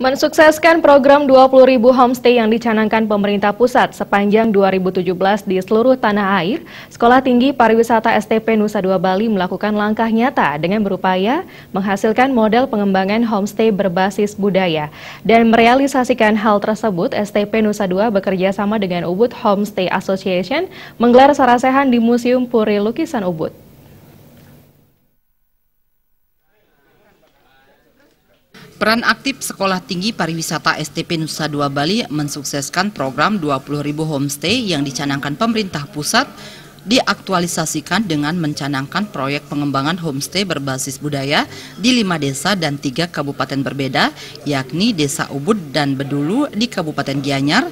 Mensukseskan program 20.000 homestay yang dicanangkan pemerintah pusat sepanjang 2017 di seluruh tanah air, Sekolah Tinggi Pariwisata STP Nusa Dua Bali melakukan langkah nyata dengan berupaya menghasilkan model pengembangan homestay berbasis budaya. Dan merealisasikan hal tersebut, STP Nusa Dua bekerja sama dengan Ubud Homestay Association menggelar sarasehan di Museum Puri Lukisan Ubud. Peran aktif Sekolah Tinggi Pariwisata STP Nusa Dua Bali mensukseskan program 20.000 homestay yang dicanangkan pemerintah pusat diaktualisasikan dengan mencanangkan proyek pengembangan homestay berbasis budaya di 5 desa dan 3 kabupaten berbeda, yakni Desa Ubud dan Bedulu di Kabupaten Gianyar,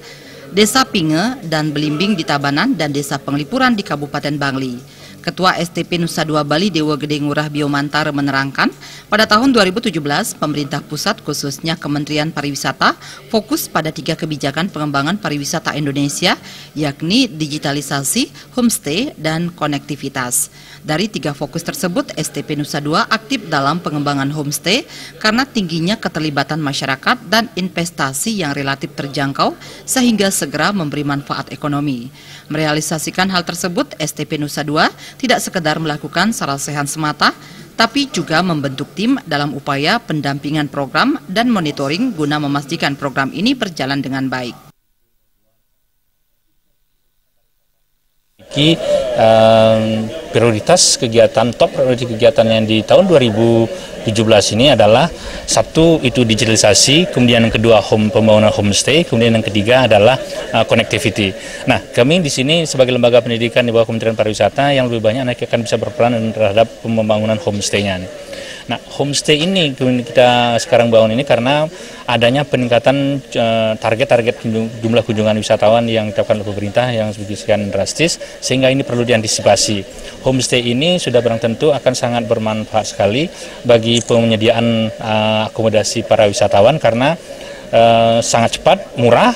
Desa Pinge dan Belimbing di Tabanan, dan Desa Penglipuran di Kabupaten Bangli. Ketua STP Nusa Dua Bali Dewa Gede Ngurah Biomantar menerangkan, pada tahun 2017 pemerintah pusat khususnya Kementerian Pariwisata fokus pada 3 kebijakan pengembangan pariwisata Indonesia, yakni digitalisasi, homestay, dan konektivitas. Dari 3 fokus tersebut, STP Nusa Dua aktif dalam pengembangan homestay karena tingginya keterlibatan masyarakat dan investasi yang relatif terjangkau sehingga segera memberi manfaat ekonomi. Merealisasikan hal tersebut, STP Nusa Dua tidak sekedar melakukan sarasehan semata, tapi juga membentuk tim dalam upaya pendampingan program dan monitoring guna memastikan program ini berjalan dengan baik. Prioritas kegiatan, top prioritas kegiatan yang di tahun 2017 ini adalah satu itu digitalisasi, kemudian yang kedua pembangunan homestay, kemudian yang ketiga adalah connectivity. Nah, kami di sini sebagai lembaga pendidikan di bawah Kementerian Pariwisata yang lebih banyak akan bisa berperan terhadap pembangunan homestay-nya. Nah, homestay ini kita sekarang bangun ini karena adanya peningkatan target-target jumlah kunjungan wisatawan yang ditetapkan oleh pemerintah yang sekian drastis, sehingga ini perlu diantisipasi. Homestay ini sudah barang tentu akan sangat bermanfaat sekali bagi penyediaan akomodasi para wisatawan karena sangat cepat, murah,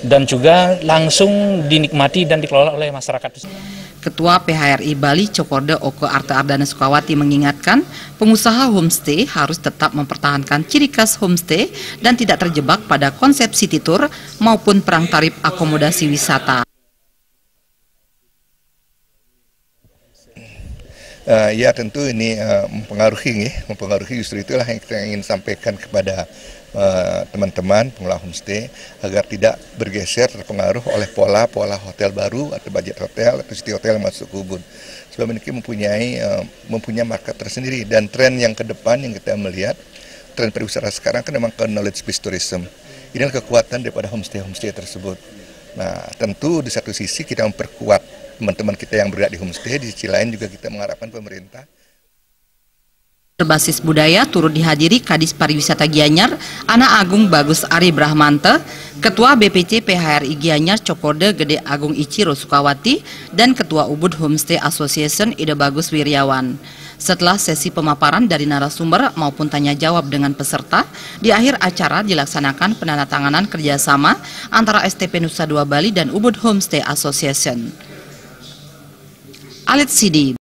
dan juga langsung dinikmati dan dikelola oleh masyarakat. Ketua PHRI Bali Cokorda Oke Arta Ardana Sukawati mengingatkan, pengusaha homestay harus tetap mempertahankan ciri khas homestay dan tidak terjebak pada konsep city tour maupun perang tarif akomodasi wisata. Ya tentu ini mempengaruhi justru itulah yang kita ingin sampaikan kepada teman-teman pengelola homestay agar tidak bergeser terpengaruh oleh pola hotel baru atau budget hotel atau city hotel yang masuk ke Ubud. Sebab ini mempunyai market tersendiri, dan tren yang ke depan yang kita melihat, tren pariwisata sekarang kan memang ke knowledge based tourism. Inilah kekuatan daripada homestay tersebut. Nah, tentu di satu sisi kita memperkuat teman-teman kita yang berada di homestay, di sisi lain juga kita mengharapkan pemerintah. Berbasis budaya turut dihadiri Kadis Pariwisata Gianyar, Anak Agung Bagus Ari Brahmanta, Ketua BPC PHRI Gianyar Cokorda Gede Agung Ichiro Sukawati, dan Ketua Ubud Homestay Association Ide Bagus Wiryawan. Setelah sesi pemaparan dari narasumber maupun tanya jawab dengan peserta, di akhir acara dilaksanakan penandatanganan kerjasama antara STP Nusa Dua Bali dan Ubud Homestay Association. Alit Sidi.